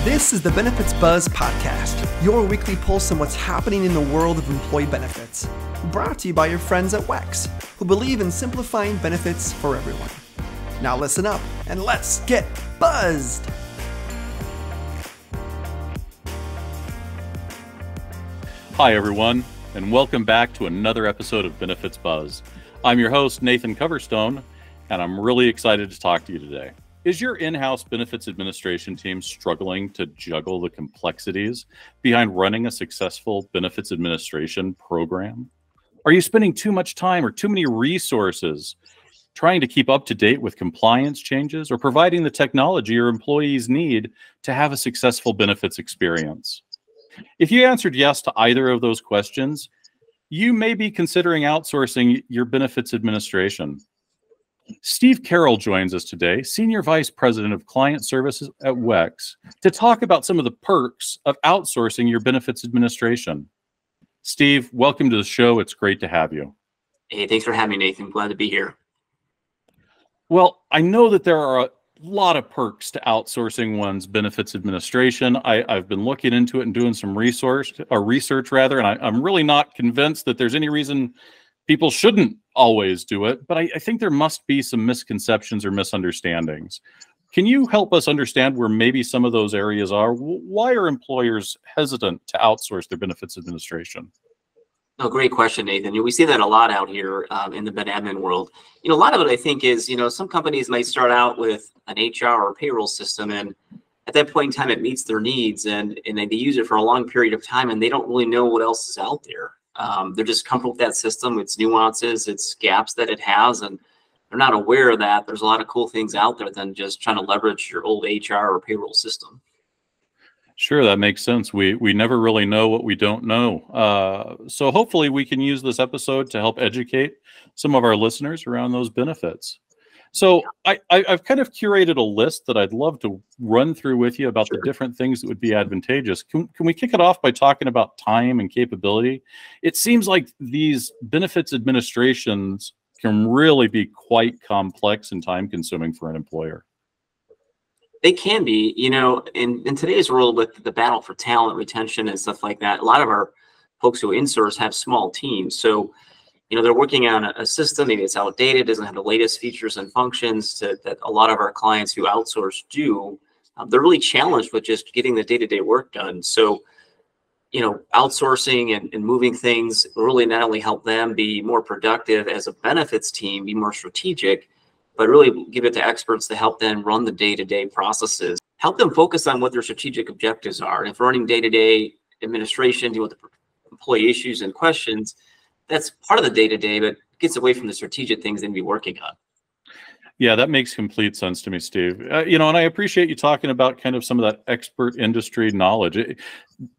This is the Benefits Buzz Podcast, your weekly pulse on what's happening in the world of employee benefits. Brought to you by your friends at WEX, who believe in simplifying benefits for everyone. Now listen up and let's get buzzed! Hi everyone, and welcome back to another episode of Benefits Buzz. I'm your host, Nathan Coverstone, and I'm really excited to talk to you today. Is your in-house benefits administration team struggling to juggle the complexities behind running a successful benefits administration program? Are you spending too much time or too many resources trying to keep up to date with compliance changes or providing the technology your employees need to have a successful benefits experience? If you answered yes to either of those questions, you may be considering outsourcing your benefits administration. Steve Carroll joins us today, Senior Vice President of Client Services at WEX, to talk about some of the perks of outsourcing your benefits administration. Steve, welcome to the show. It's great to have you. Hey, thanks for having me, Nathan. Glad to be here. Well, I know that there are a lot of perks to outsourcing one's benefits administration. I've been looking into it and doing some research, and I'm really not convinced that there's any reason people shouldn't always do it, but I think there must be some misconceptions or misunderstandings. Can you help us understand where maybe some of those areas are? Why are employers hesitant to outsource their benefits administration? Oh, great question, Nathan. We see that a lot out here in the ben admin world. A lot of it, I think, is, some companies might start out with an HR or payroll system, and at that point in time, it meets their needs, and they use it for a long period of time, and they don't really know what else is out there. They're just comfortable with that system, its nuances, its gaps that it has, and they're not aware that there's a lot of cool things out there than just trying to leverage your old HR or payroll system. Sure, that makes sense. We never really know what we don't know. So hopefully we can use this episode to help educate some of our listeners around those benefits. So I've kind of curated a list that I'd love to run through with you about the different things that would be advantageous. Can we kick it off by talking about time and capability? It seems like these benefits administrations can really be quite complex and time consuming for an employer. They can be, in today's world with the battle for talent, retention, and stuff like that. A lot of our folks who insource have small teams. So they're working on a system, maybe it's outdated, doesn't have the latest features and functions that a lot of our clients who outsource do. They're really challenged with just getting the day-to-day work done. So, outsourcing and moving things really not only help them be more productive as a benefits team, be more strategic, but really give it to experts to help them run the day-to-day processes, help them focus on what their strategic objectives are. And if running day-to-day administration, deal with the employee issues and questions, that's part of the day-to-day, but gets away from the strategic things they need to be working on. Yeah, that makes complete sense to me, Steve. And I appreciate you talking about kind of some of that expert industry knowledge.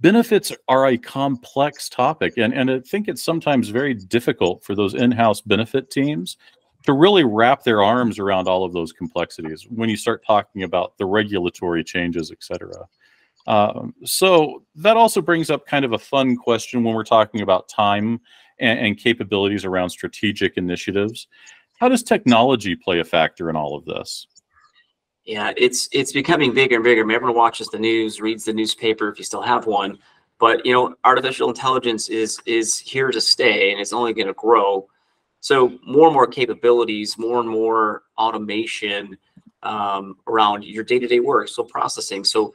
Benefits are a complex topic, and I think it's sometimes very difficult for those in-house benefit teams to really wrap their arms around all of those complexities when you start talking about the regulatory changes, et cetera. So that also brings up kind of a fun question when we're talking about time and capabilities around strategic initiatives. How does technology play a factor in all of this? Yeah, it's becoming bigger and bigger. Everyone watches the news, reads the newspaper if you still have one. But artificial intelligence is here to stay, and it's only going to grow. So more and more capabilities, more and more automation around your day-to-day work. So processing. So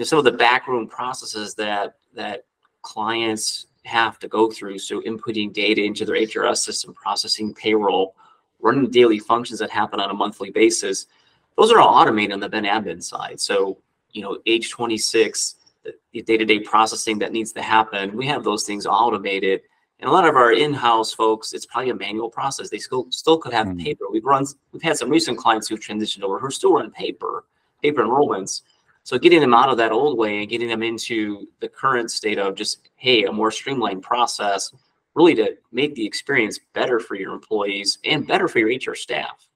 some of the backroom processes that clients have to go through. So inputting data into their HRS system, processing payroll, running daily functions that happen on a monthly basis. Those are all automated on the ben admin side. So, age 26, the day-to-day processing that needs to happen, we have those things automated. And a lot of our in-house folks, it's probably a manual process. They still could have paper. We've had some recent clients who've transitioned over who are still run paper enrollments. So getting them out of that old way and getting them into the current state of just, hey, a more streamlined process, really to make the experience better for your employees and better for your HR staff.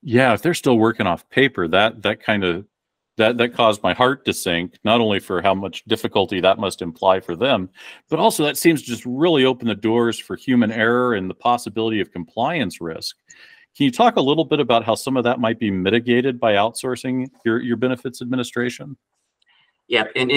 Yeah, if they're still working off paper, that caused my heart to sink, not only for how much difficulty that must imply for them, but also that seems to just really open the doors for human error and the possibility of compliance risk. Can you talk a little bit about how some of that might be mitigated by outsourcing your benefits administration? Yeah, and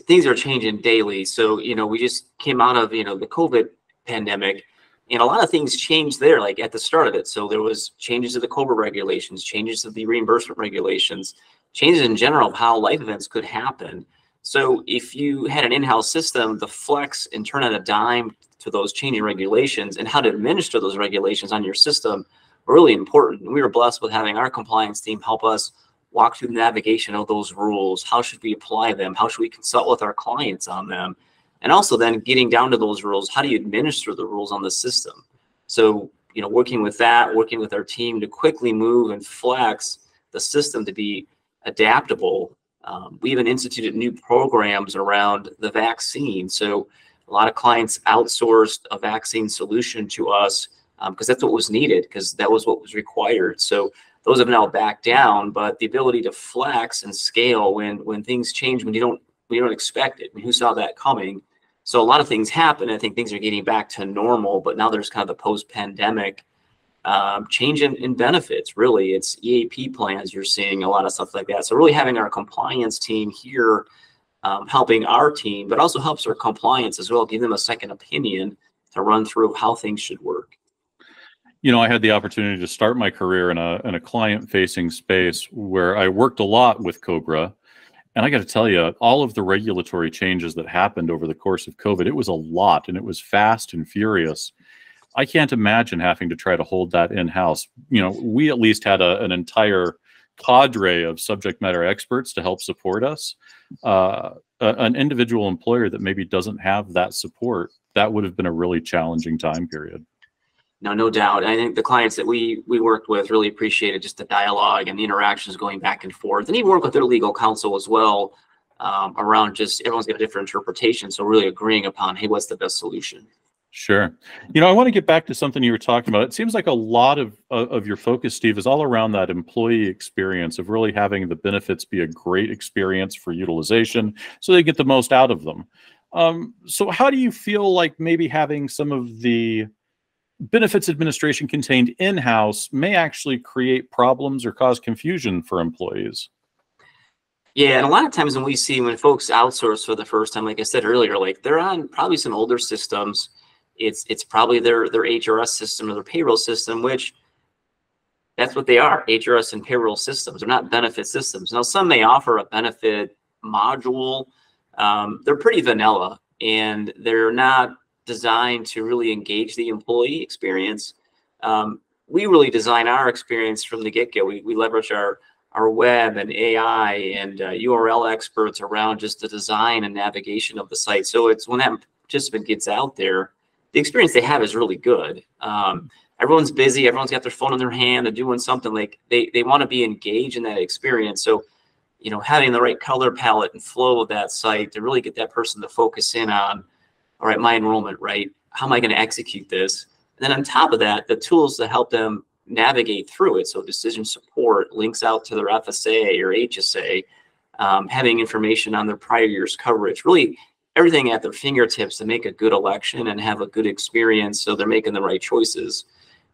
things are changing daily. So, we just came out of, the COVID pandemic, and a lot of things changed there, like at the start of it. So there was changes to the COBRA regulations, changes to the reimbursement regulations, changes in general of how life events could happen. So if you had an in-house system, the flex and turn on a dime to those changing regulations and how to administer those regulations on your system were really important. We were blessed with having our compliance team help us walk through the navigation of those rules. How should we apply them? How should we consult with our clients on them? And also then getting down to those rules, how do you administer the rules on the system? So, working with our team to quickly move and flex the system to be adaptable. We even instituted new programs around the vaccine. So a lot of clients outsourced a vaccine solution to us because that's what was needed, because that was what was required. So those have now backed down, but the ability to flex and scale when things change, when you don't expect it. I mean, who saw that coming? So a lot of things happen. I think things are getting back to normal, but now there's kind of the post-pandemic change in benefits. Really, it's EAP plans. You're seeing a lot of stuff like that. So really having our compliance team here helping our team, but also helps our compliance as well, give them a second opinion to run through how things should work. I had the opportunity to start my career in a client-facing space where I worked a lot with COBRA. And I got to tell you, all of the regulatory changes that happened over the course of COVID, it was a lot, and it was fast and furious. I can't imagine having to try to hold that in-house. We at least had an entire cadre of subject matter experts to help support us. An individual employer that maybe doesn't have that support, that would have been a really challenging time period. No doubt. I think the clients that we worked with really appreciated just the dialogue and the interactions going back and forth, and even work with their legal counsel as well around just everyone's got a different interpretation. So really agreeing upon, hey, what's the best solution? Sure. I want to get back to something you were talking about. It seems like a lot of your focus, Steve, is all around that employee experience of really having the benefits be a great experience for utilization so they get the most out of them. So how do you feel like maybe having some of the benefits administration contained in-house may actually create problems or cause confusion for employees? Yeah, and a lot of times when folks outsource for the first time, like I said earlier, like they're on probably some older systems. It's probably their HRS system or their payroll system, which that's what they are, HRS and payroll systems. They're not benefit systems. Now, some may offer a benefit module. They're pretty vanilla, and they're not designed to really engage the employee experience. We really design our experience from the get-go. We leverage our web and AI and URL experts around just the design and navigation of the site. So it's when that participant gets out there, the experience they have is really good. Everyone's busy. Everyone's got their phone in their hand. They're doing something. Like they want to be engaged in that experience. So, having the right color palette and flow of that site to really get that person to focus in on, all right, my enrollment, right? How am I going to execute this? And then on top of that, the tools to help them navigate through it. So decision support, links out to their FSA or HSA, having information on their prior year's coverage, really everything at their fingertips to make a good election and have a good experience so they're making the right choices.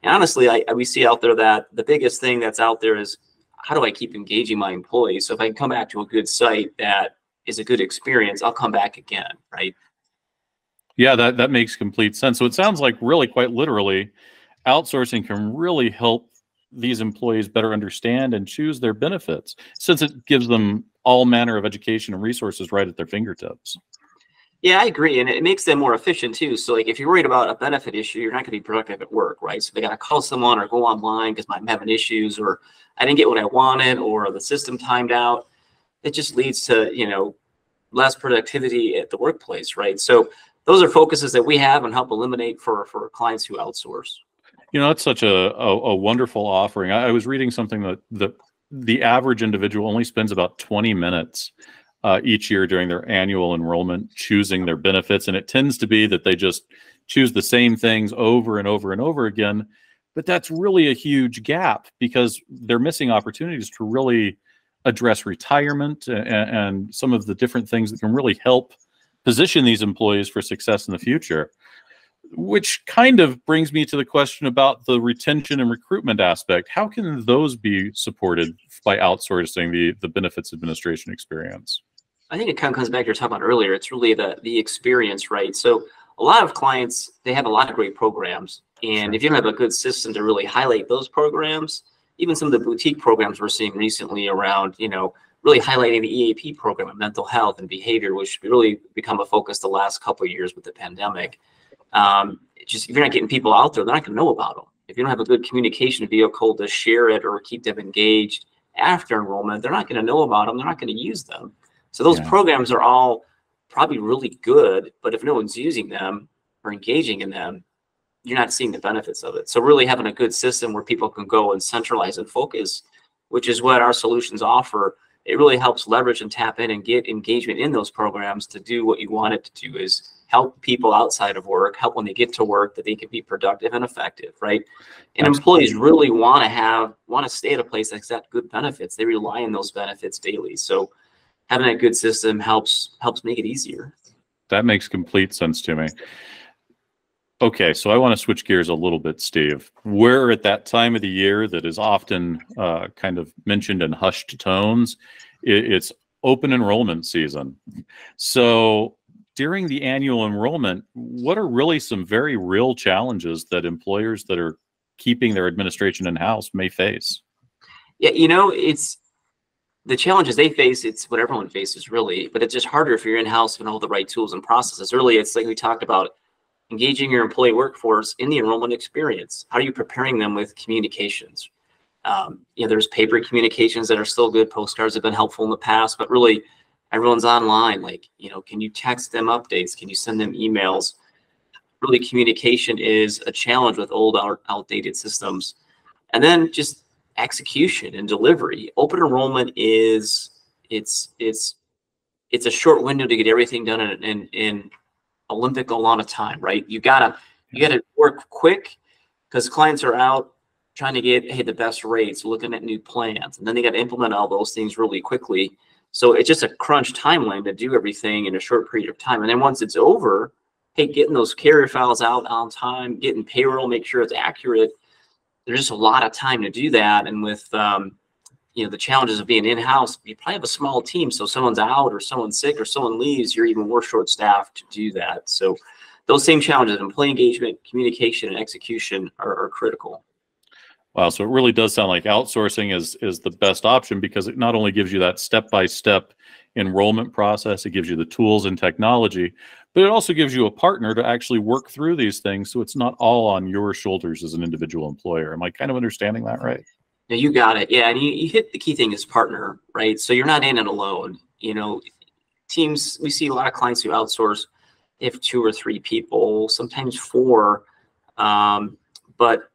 And honestly, we see out there that the biggest thing that's out there is, how do I keep engaging my employees? So if I can come back to a good site that is a good experience, I'll come back again, right? Yeah, that makes complete sense. So it sounds like really quite literally, outsourcing can really help these employees better understand and choose their benefits, since it gives them all manner of education and resources right at their fingertips. Yeah, I agree. And it makes them more efficient too. So like if you're worried about a benefit issue, you're not going to be productive at work, right? So they got to call someone or go online because I'm having issues, or I didn't get what I wanted, or the system timed out. It just leads to, less productivity at the workplace, right? So those are focuses that we have and help eliminate for clients who outsource. It's such a wonderful offering. I was reading something that the average individual only spends about 20 minutes each year during their annual enrollment choosing their benefits. And it tends to be that they just choose the same things over and over and over again. But that's really a huge gap because they're missing opportunities to really address retirement and some of the different things that can really help position these employees for success in the future. Which kind of brings me to the question about the retention and recruitment aspect. How can those be supported by outsourcing the benefits administration experience? I think it kind of comes back to your talking about earlier. It's really the experience, right? So a lot of clients, they have a lot of great programs. And if you don't have a good system to really highlight those programs, even some of the boutique programs we're seeing recently around, really highlighting the EAP program of mental health and behavior, which really become a focus the last couple of years with the pandemic. Just if you're not getting people out there, they're not going to know about them. If you don't have a good communication vehicle to share it or keep them engaged after enrollment, they're not going to know about them. They're not going to use them. So those programs are all probably really good, but if no one's using them or engaging in them, you're not seeing the benefits of it. So really having a good system where people can go and centralize and focus, which is what our solutions offer, it really helps leverage and tap in and get engagement in those programs to do what you want it to do, is help people outside of work, help when they get to work that they can be productive and effective, right? And employees really want to stay at a place that's got good benefits. They rely on those benefits daily. So having a good system helps make it easier. That makes complete sense to me. Okay, so I want to switch gears a little bit, Steve. We're at that time of the year that is often kind of mentioned in hushed tones. It's open enrollment season. So during the annual enrollment, what are really some very real challenges that employers that are keeping their administration in-house may face? Yeah, it's the challenges they face. It's what everyone faces, really, but it's just harder if you're in-house and all the right tools and processes. Really, it's like we talked about, engaging your employee workforce in the enrollment experience. How are you preparing them with communications? There's paper communications that are still good. Postcards have been helpful in the past, but really everyone's online. Can you text them updates? Can you send them emails? Really, communication is a challenge with old, outdated systems. And then just execution and delivery. Open enrollment it's a short window to get everything done in Olympic amount of time, right? You gotta work quick because clients are out trying to get the best rates, looking at new plans, and then they got to implement all those things really quickly. So it's just a crunch timeline to do everything in a short period of time. And then once it's over, getting those carrier files out on time, getting payroll, make sure it's accurate. There's just a lot of time to do that. And with the challenges of being in-house, you probably have a small team. So someone's out or someone's sick or someone leaves, you're even more short-staffed to do that. So those same challenges, employee engagement, communication, and execution are critical. Wow, so it really does sound like outsourcing is the best option, because it not only gives you that step-by-step enrollment process, it gives you the tools and technology, but it also gives you a partner to actually work through these things, so it's not all on your shoulders as an individual employer. Am I kind of understanding that right? Yeah, you got it. Yeah, and you hit the key thing is partner, right? So you're not in it alone. Teams, we see a lot of clients who outsource, they have 2 or 3 people, sometimes 4, but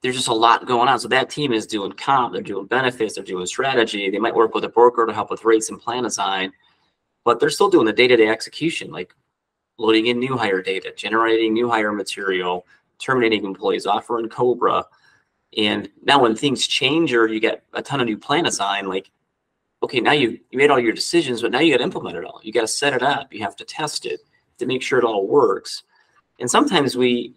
there's just a lot going on. So that team is doing comp, they're doing benefits, they're doing strategy. They might work with a broker to help with rates and plan design, but they're still doing the day-to-day execution, like loading in new hire data, generating new hire material, terminating employees, offering COBRA. And now when things change or you get a ton of new plan design, now you made all your decisions, but now you got to implement it all. You got to set it up. You have to test it to make sure it all works. And sometimes you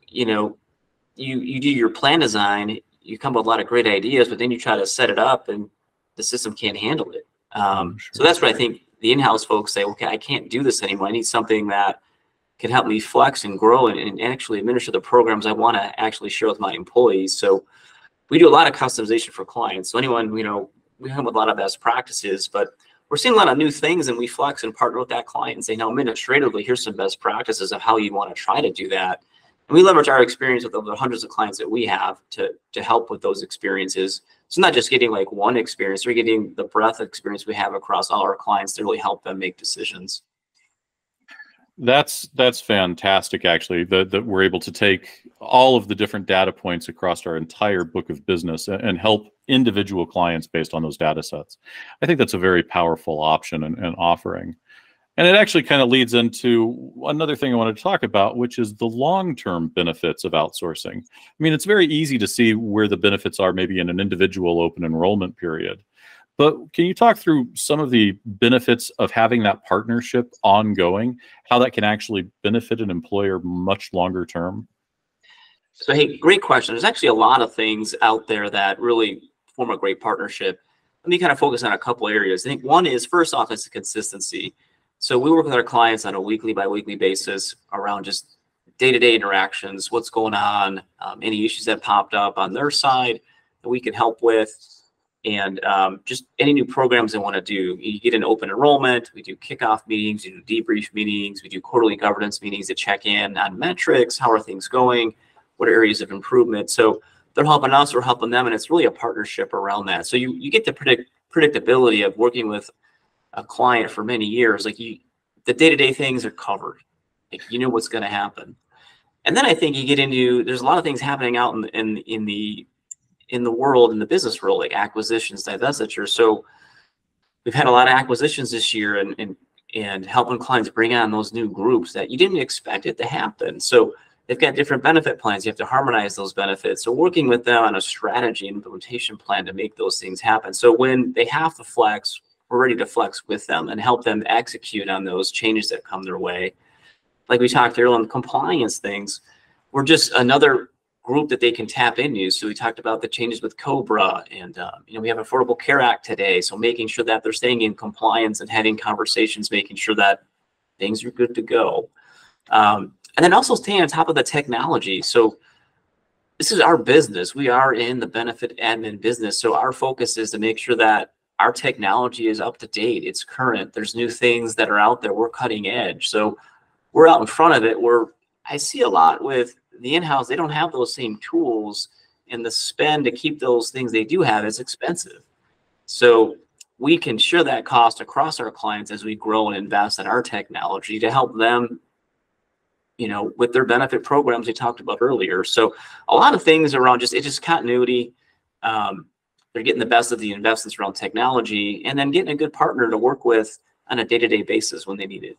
do your plan design, you come up with a lot of great ideas, but then you try to set it up and the system can't handle it. Sure. So that's what I think the in-house folks say, okay, I can't do this anymore. I need something that can help me flex and grow and actually administer the programs I want to actually share with my employees. So we do a lot of customization for clients. So anyone, we have a lot of best practices, but we're seeing a lot of new things, and we flex and partner with that client and say, now administratively, here's some best practices of how you want to try to do that. And we leverage our experience with the hundreds of clients that we have to help with those experiences. So not just getting one experience, we're getting the breadth of experience we have across all our clients to really help them make decisions. That's fantastic, actually, that we're able to take all of the different data points across our entire book of business and help individual clients based on those data sets. I think that's a very powerful option and offering. And it actually kind of leads into another thing I wanted to talk about, which is the long-term benefits of outsourcing. I mean, it's very easy to see where the benefits are maybe in an individual open enrollment period. But can you talk through some of the benefits of having that partnership ongoing, how that can actually benefit an employer much longer term? So, great question. There's actually a lot of things out there that really form a great partnership. let me kind of focus on a couple areas. I think one is, first off, is consistency. So we work with our clients on a weekly by weekly basis around just day-to-day interactions, what's going on, any issues that popped up on their side that we can help with, and just any new programs they want to do. You get an open enrollment, we do kickoff meetings, we do debrief meetings, we do quarterly governance meetings to check in on metrics, how are things going, what are areas of improvement. So they're helping us, we're helping them, and it's really a partnership around that. So you get the predictability of working with a client for many years. Like the day-to-day things are covered. Like you know what's going to happen. And then I think you get into, there's a lot of things happening out in the world, in the business world, like acquisitions, divestiture. So we've had a lot of acquisitions this year, and helping clients bring on those new groups that you didn't expect it to happen. So they've got different benefit plans. You have to harmonize those benefits. So working with them on a strategy and implementation plan to make those things happen. So when they have to flex, we're ready to flex with them and help them execute on those changes that come their way. Like we talked earlier on the compliance things, we're just another group that they can tap into. So we talked about the changes with COBRA, and we have Affordable Care Act today. So making sure that they're staying in compliance and having conversations, making sure that things are good to go. And then also staying on top of the technology. So this is our business. We are in the benefit admin business. So our focus is to make sure that our technology is up to date. It's current. There's new things that are out there. We're cutting edge. So we're out in front of it. I see a lot with the in-house, they don't have those same tools, and the spend to keep those things they do have is expensive. So we can share that cost across our clients as we grow and invest in our technology to help them, with their benefit programs we talked about earlier. So a lot of things around just continuity. They're getting the best of the investments around technology, and then getting a good partner to work with on a day-to-day basis when they need it.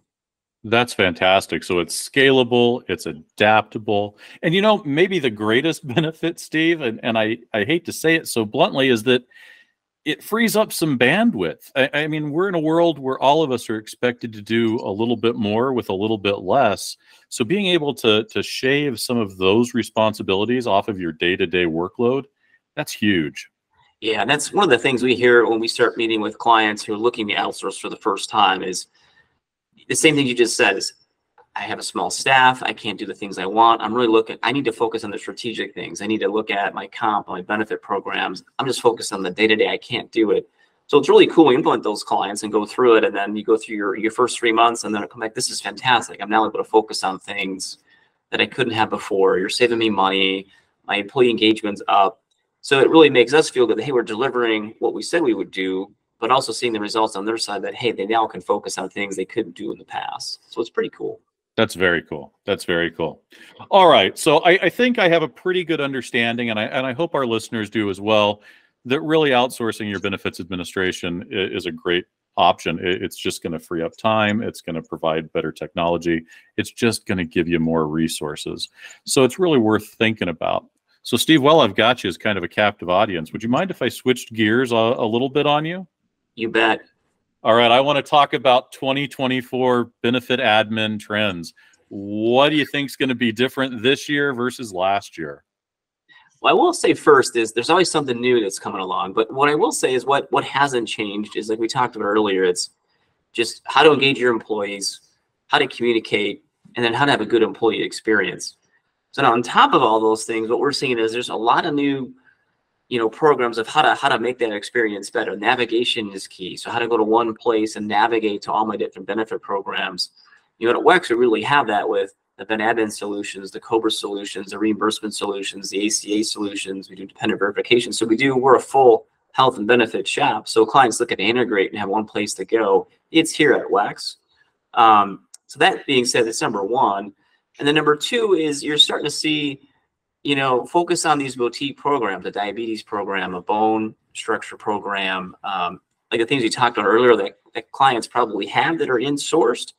That's fantastic. So it's scalable, it's adaptable. And maybe the greatest benefit, Steve, and I hate to say it so bluntly, is that it frees up some bandwidth. I mean, we're in a world where all of us are expected to do a little bit more with a little bit less. So being able to shave some of those responsibilities off of your day-to-day workload, that's huge. Yeah, and that's one of the things we hear when we start meeting with clients who are looking to outsource for the first time is the same thing you just said. Is I have a small staff. I can't do the things I want. I need to focus on the strategic things. I need to look at my comp, my benefit programs. I'm just focused on the day-to-day. I can't do it. So it's really cool. We implement those clients and go through it. And then you go through your first 3 months, and then I come back, this is fantastic. I'm now able to focus on things that I couldn't have before. You're saving me money. My employee engagement's up. So it really makes us feel good that, hey, we're delivering what we said we would do, but also seeing the results on their side that, hey, they now can focus on things they couldn't do in the past. So it's pretty cool. That's very cool. That's very cool. All right. So I think I have a pretty good understanding, and I hope our listeners do as well, that really outsourcing your benefits administration is a great option. It's just going to free up time. It's going to provide better technology. It's just going to give you more resources. So it's really worth thinking about. So Steve, while I've got you as kind of a captive audience, would you mind if I switched gears a little bit on you? You bet. All right. I want to talk about 2024 benefit admin trends. What do you think is going to be different this year versus last year? Well, I will say first is there's always something new that's coming along. But what I will say is what hasn't changed is, like we talked about earlier, it's just how to engage your employees, how to communicate, and then how to have a good employee experience. So now on top of all those things, what we're seeing is there's a lot of new programs of how to make that experience better. Navigation is key. So how to go to one place and navigate to all my different benefit programs. At WEX, we really have that with the Ben Admin solutions, the COBRA solutions, the reimbursement solutions, the ACA solutions. We do dependent verification. So we're a full health and benefit shop. So clients look at integrate and have one place to go. It's here at WEX. So that being said, that's number one. And then number two is you're starting to see focus on these boutique programs, a diabetes program, a bone structure program, like the things we talked about earlier that clients probably have that are insourced,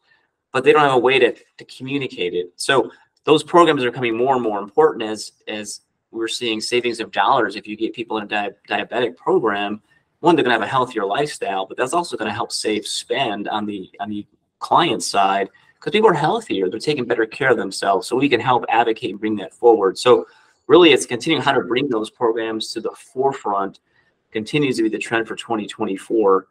but they don't have a way to communicate it. So those programs are becoming more and more important as we're seeing savings of dollars. If you get people in a diabetic program, one, they're going to have a healthier lifestyle, but that's also going to help save spend on the client side, because people are healthier, they're taking better care of themselves. So we can help advocate and bring that forward. So really it's continuing how to bring those programs to the forefront continues to be the trend for 2024.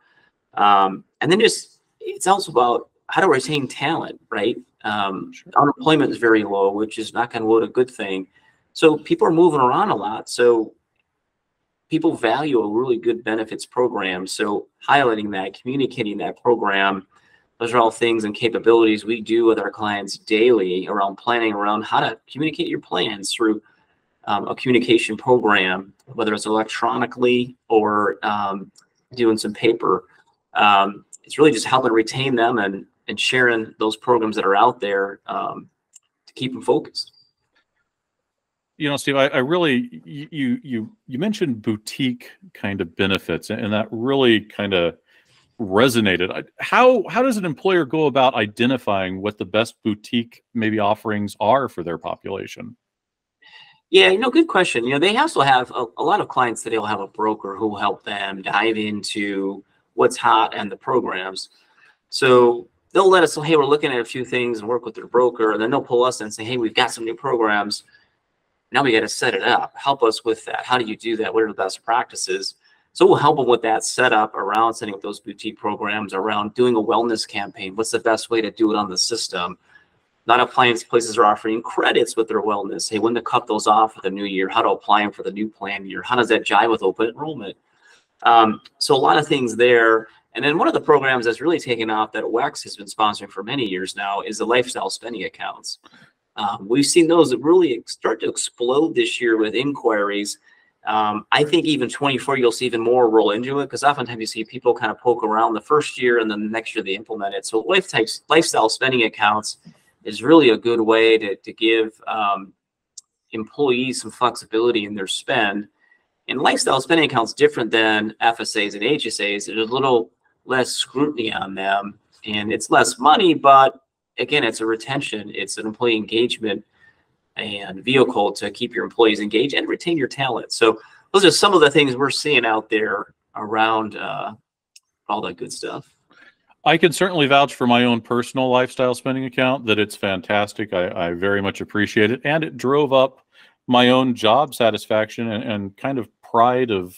And then it's also about how to retain talent, right? Unemployment is very low, which is not going to a good thing. So people are moving around a lot. So people value a really good benefits program. So highlighting that, communicating that program, those are all things and capabilities we do with our clients daily around planning around how to communicate your plans through a communication program, whether it's electronically or doing some paper. It's really just helping retain them and sharing those programs that are out there to keep them focused. You know, Steve, I really, you mentioned boutique kind of benefits, and that really kind of resonated. How does an employer go about identifying what the best boutique maybe offerings are for their population? Yeah, good question. They also have a lot of clients that they'll have a broker who will help them dive into what's hot and the programs. So they'll let us know, hey, we're looking at a few things and work with their broker, and then they'll pull us and say, hey, we've got some new programs. Now we got to set it up. Help us with that. How do you do that? What are the best practices? So we'll help them with that setup around setting up those boutique programs, around doing a wellness campaign. What's the best way to do it on the system? A lot of places are offering credits with their wellness. Hey, when to cut those off for the new year, how to apply them for the new plan year, how does that jive with open enrollment? So a lot of things there. And then one of the programs that's really taken off that WEX has been sponsoring for many years now is the lifestyle spending accounts. We've seen those really start to explode this year with inquiries. I think even 24, you'll see even more roll into it, because oftentimes you see people kind of poke around the first year and then the next year they implement it. So lifestyle spending accounts is really a good way to give employees some flexibility in their spend. And lifestyle spending accounts different than FSAs and HSAs. There's a little less scrutiny on them, and it's less money, but again, it's a retention, it's an employee engagement and vehicle to keep your employees engaged and retain your talent. So those are some of the things we're seeing out there around all that good stuff. I can certainly vouch for my own personal lifestyle spending account that it's fantastic. I very much appreciate it. And it drove up my own job satisfaction and kind of pride of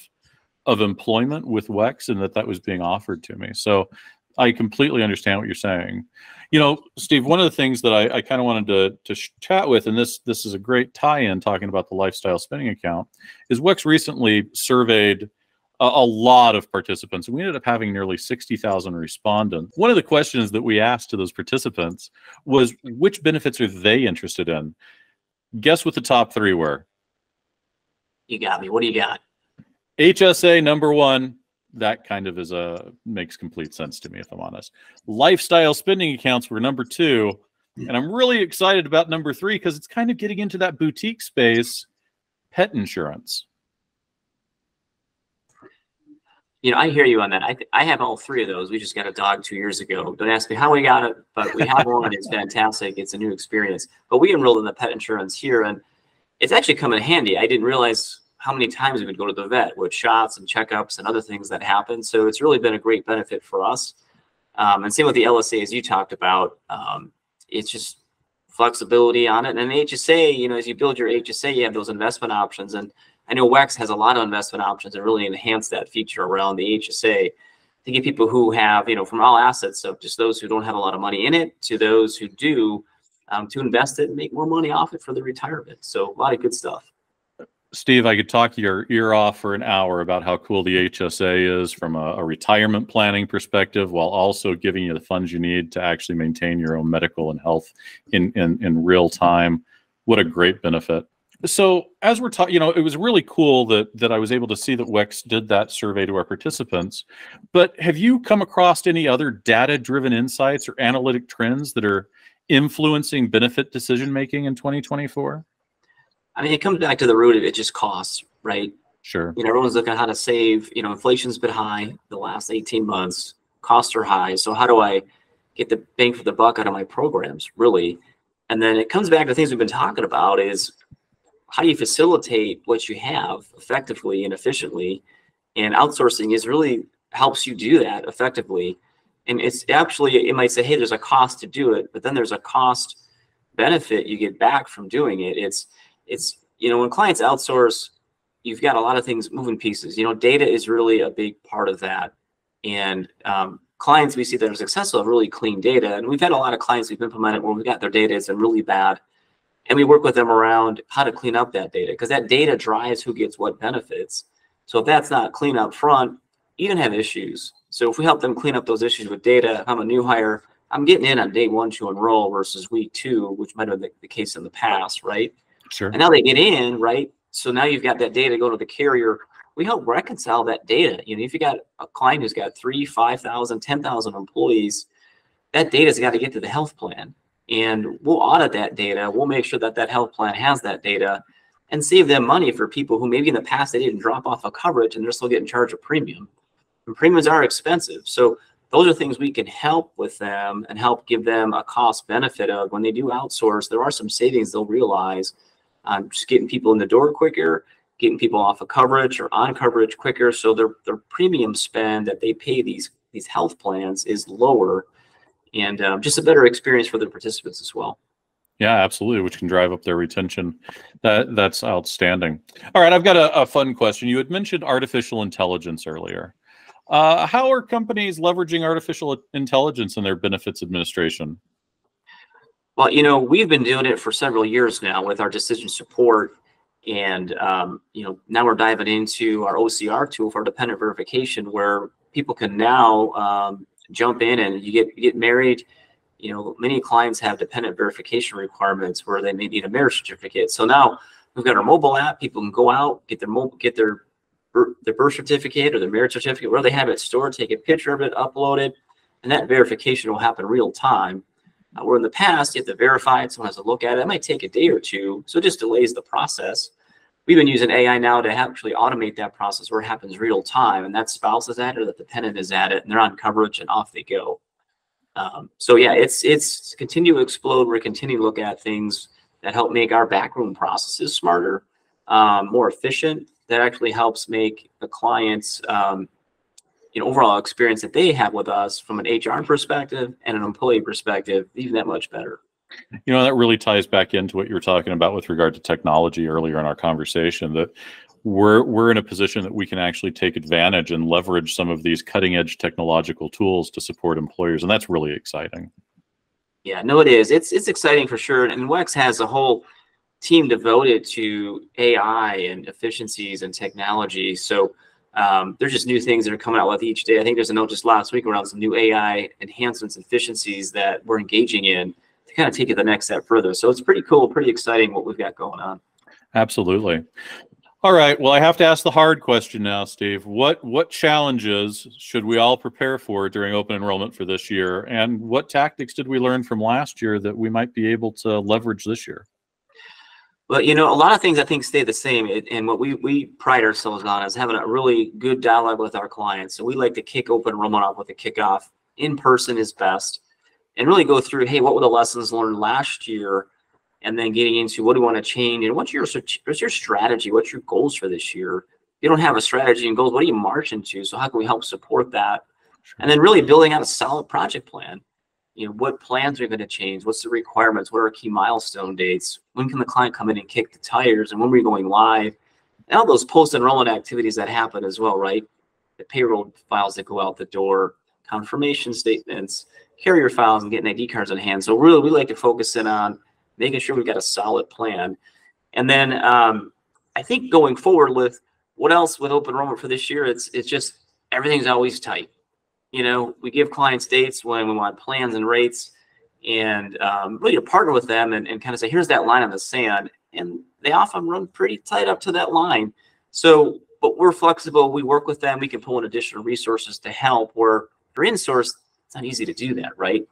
employment with WEX, and that was being offered to me. So I completely understand what you're saying. Steve, one of the things that I kind of wanted to chat with, and this is a great tie-in talking about the lifestyle spending account, is WEX recently surveyed a lot of participants, and we ended up having nearly 60,000 respondents. One of the questions that we asked to those participants was, which benefits are they interested in? Guess what the top three were? You got me. What do you got? HSA, number one. That kind of makes complete sense to me, if I'm honest. Lifestyle spending accounts were number two. And I'm really excited about number three because it's kind of getting into that boutique space, pet insurance. I hear you on that. I have all three of those. We just got a dog 2 years ago. Don't ask me how we got it, but we have one. It's fantastic. It's a new experience. But we enrolled in the pet insurance here, and it's actually come in handy. I didn't realize how many times we would go to the vet with shots and checkups and other things that happen. So it's really been a great benefit for us. And same with the LSA, as you talked about. It's just flexibility on it. And the HSA, as you build your HSA, you have those investment options. And I know WEX has a lot of investment options and really enhance that feature around the HSA to get people who have, from all assets, so just those who don't have a lot of money in it to those who do, to invest it and make more money off it for their retirement. So a lot of good stuff. Steve, I could talk your ear off for an hour about how cool the HSA is from a retirement planning perspective, while also giving you the funds you need to actually maintain your own medical and health in real time. What a great benefit. So as we're talking, it was really cool that I was able to see that WEX did that survey to our participants. But have you come across any other data-driven insights or analytic trends that are influencing benefit decision-making in 2024? I mean, it comes back to the root of it, just costs, right? Sure. Everyone's looking at how to save. Inflation's been high the last 18 months. Costs are high. So how do I get the bang for the buck out of my programs, really? And then it comes back to things we've been talking about is how do you facilitate what you have effectively and efficiently? And outsourcing is really helps you do that effectively. And it's actually, it might say, hey, there's a cost to do it, but then there's a cost benefit you get back from doing it. It's when clients outsource, you've got a lot of things, moving pieces. Data is really a big part of that. And clients we see that are successful have really clean data. And we've had a lot of clients we've implemented where we've got their data is really bad. And we work with them around how to clean up that data, because that data drives who gets what benefits. So if that's not clean up front, you can have issues. So if we help them clean up those issues with data, if I'm a new hire, I'm getting in on day 1 to enroll versus week 2, which might have been the case in the past, right? Sure. And now they get in, right? So now you've got that data go to the carrier. We help reconcile that data. If you got a client who's got 3, 5,000, 10,000 employees, that data's got to get to the health plan. And we'll audit that data. We'll make sure that that health plan has that data and save them money for people who maybe in the past they didn't drop off a coverage and they're still getting charged a premium. And premiums are expensive. So those are things we can help with them and help give them a cost benefit of when they do outsource. There are some savings they'll realize on just getting people in the door quicker, getting people off of coverage or on coverage quicker. So their premium spend that they pay these health plans is lower, and just a better experience for the participants as well. Yeah, absolutely, which can drive up their retention. That's outstanding. All right, I've got a fun question. You had mentioned artificial intelligence earlier. How are companies leveraging artificial intelligence in their benefits administration? Well, we've been doing it for several years now with our decision support. And, now we're diving into our OCR tool for dependent verification, where people can now jump in and you get married. Many clients have dependent verification requirements where they may need a marriage certificate. So now we've got our mobile app. People can go out, get their birth certificate or their marriage certificate, where they have it stored, take a picture of it, upload it, and that verification will happen real time. Where in the past, you have to verify it, someone has to look at it. It might take a day or two, so it just delays the process. We've been using AI now to actually automate that process where it happens real time, and that spouse is at it or the dependent is at it, and they're on coverage and off they go. So yeah, it's continue to explode. We're continuing to look at things that help make our backroom processes smarter, more efficient. That actually helps make the clients, overall experience that they have with us from an HR perspective and an employee perspective, even that much better. That really ties back into what you were talking about with regard to technology earlier in our conversation, that we're in a position that we can actually take advantage and leverage some of these cutting edge technological tools to support employers. And that's really exciting. Yeah, no, it is. It's exciting for sure. And WEX has a whole team devoted to AI and efficiencies and technology. So there's just new things that are coming out with each day. I think there's a note just last week around some new AI enhancements and efficiencies that we're engaging in to kind of take it the next step further. So it's pretty cool, pretty exciting what we've got going on. Absolutely. All right. Well, I have to ask the hard question now, Steve. What challenges should we all prepare for during open enrollment for this year? And what tactics did we learn from last year that we might be able to leverage this year? Well, a lot of things I think stay the same. And what we pride ourselves on is having a really good dialogue with our clients. So we like to kick open enrollment off with a kickoff. In person is best. And really go through, hey, what were the lessons learned last year? And then getting into what do we want to change? And what's your strategy? What's your goals for this year? If you don't have a strategy and goals, what do you march into? So how can we help support that? Sure. And then really building out a solid project plan. What plans are going to change? What's the requirements? What are our key milestone dates? When can the client come in and kick the tires? And when are we going live? And all those post-enrollment activities that happen as well, right? The payroll files that go out the door, confirmation statements, carrier files, and getting ID cards in hand. So really, we like to focus in on making sure we've got a solid plan. And then I think going forward with what else with open enrollment for this year, it's just everything's always tight. We give clients dates when we want plans and rates, and really to partner with them and kind of say, here's that line on the sand. And they often run pretty tight up to that line. So, but we're flexible. We work with them. We can pull in additional resources to help. Where for in-source, it's not easy to do that, right?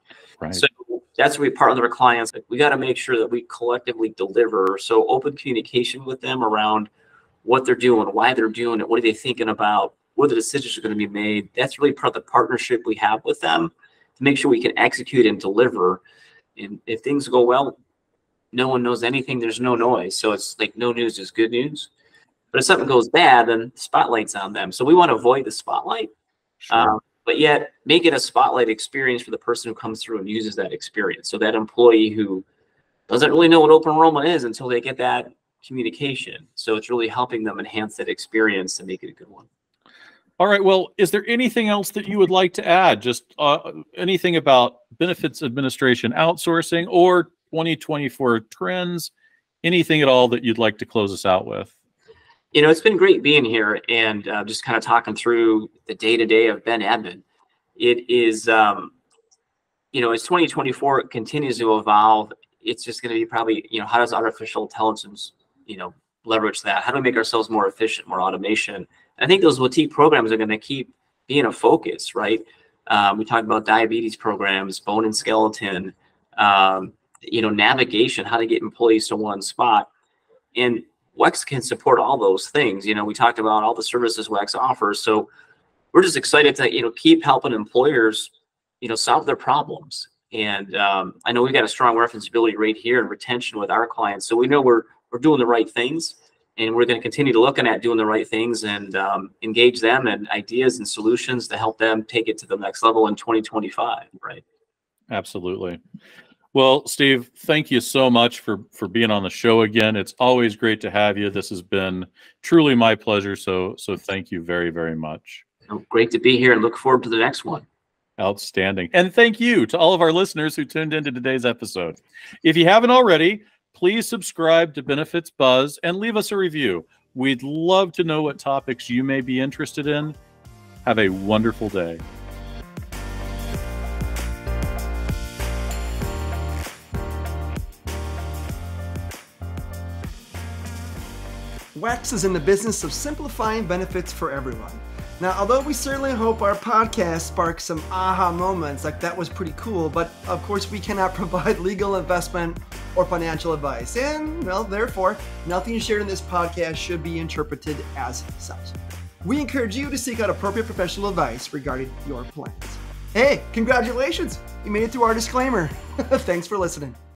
So that's where we partner with our clients. We got to make sure that we collectively deliver. So open communication with them around what they're doing, why they're doing it, what are they thinking about, what the decisions are going to be made. That's really part of the partnership we have with them to make sure we can execute and deliver. And if things go well, no one knows anything. There's no noise. So it's like no news is good news. But if something goes bad, then the spotlight's on them. So we want to avoid the spotlight, but yet make it a spotlight experience for the person who comes through and uses that experience. So that employee who doesn't really know what open enrollment is until they get that communication. So it's really helping them enhance that experience and make it a good one. All right. Well, is there anything else that you would like to add? Just anything about benefits administration outsourcing or 2024 trends? Anything at all that you'd like to close us out with? It's been great being here and just kind of talking through the day-to-day of Ben Admin. It is, as 2024 continues to evolve, it's just going to be probably, how does artificial intelligence, leverage that? How do we make ourselves more efficient, more automation? I think those boutique programs are going to keep being a focus, right? We talked about diabetes programs, bone and skeleton, navigation, how to get employees to one spot. And WEX can support all those things. We talked about all the services WEX offers. So we're just excited to, keep helping employers, solve their problems. And I know we've got a strong referenceability rate here and retention with our clients. So we know we're doing the right things, and we're going to continue to looking at doing the right things and engage them in ideas and solutions to help them take it to the next level in 2025, right? Absolutely. Well, Steve, thank you so much for being on the show again. It's always great to have you. This has been truly my pleasure. So thank you very, very much. Great to be here and look forward to the next one. Outstanding. And thank you to all of our listeners who tuned into today's episode. If you haven't already, please subscribe to Benefits Buzz and leave us a review. We'd love to know what topics you may be interested in. Have a wonderful day. WEX is in the business of simplifying benefits for everyone. Now, although we certainly hope our podcast sparks some aha moments, like that was pretty cool, but of course we cannot provide legal, investment, or financial advice. And, well, therefore, nothing shared in this podcast should be interpreted as such. We encourage you to seek out appropriate professional advice regarding your plans. Hey, congratulations! You made it through our disclaimer. Thanks for listening.